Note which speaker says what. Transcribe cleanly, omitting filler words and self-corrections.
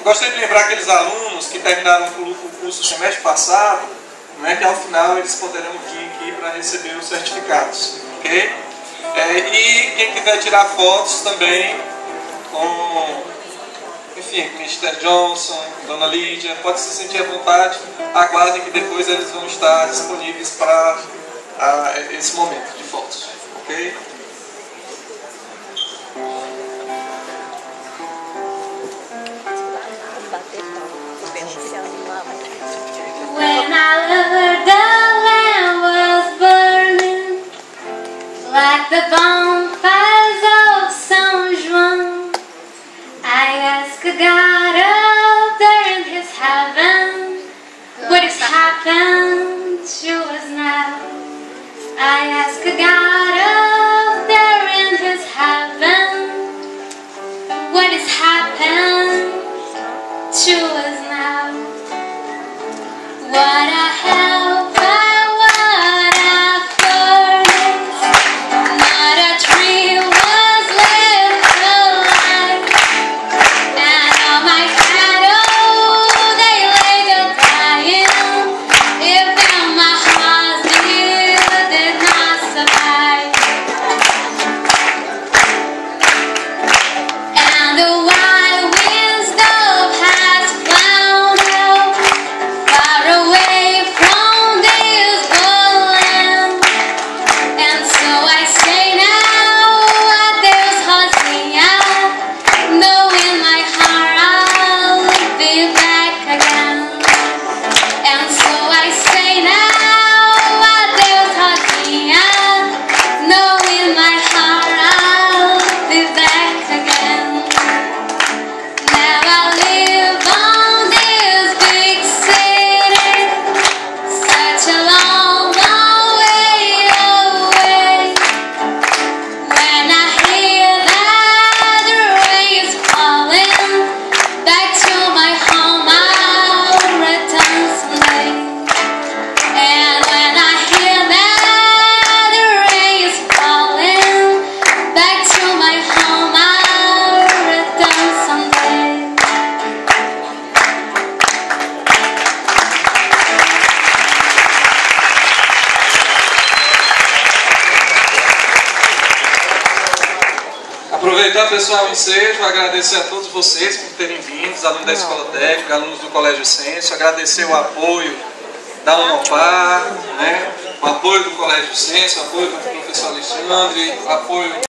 Speaker 1: Gostaria de lembrar aqueles alunos que terminaram o curso no semestre passado, né, que ao final eles poderão vir aqui para receber os certificados, ok? E quem quiser tirar fotos também com, enfim, com o Mr. Johnson, Dona Lídia, pode se sentir à vontade, aguardem que depois eles vão estar disponíveis para esse momento de fotos, ok?
Speaker 2: When I heard the land was burning like the bonfires of São João, I asked God up there in His heaven, what has happened to us now? I asked God up there in His heaven, what has happened to us now? What a hellfire, what a furnace, not a tree was left alive, and all my cattle, they lay dying, even my heart did not survive. And the wild winds of has blown out far away from this land, and so I say now adeus Rosinha, knowing my heart I'll be back again. And so I say now adeus Rosinha, knowing my heart I'll be back again. Now I live on this big city, such a long, long way away. When I hear that the rain is falling, back to my home I'll return someday. And when I hear that the rain is falling, back to my home I'll return someday.
Speaker 1: Aproveitar, pessoal, o ensejo, agradecer a todos vocês por terem vindo, os alunos da Escola Técnica, alunos do Colégio Ciência, agradecer o apoio da Unopar, né, o apoio do Colégio Ciência, o apoio do professor Alexandre, o apoio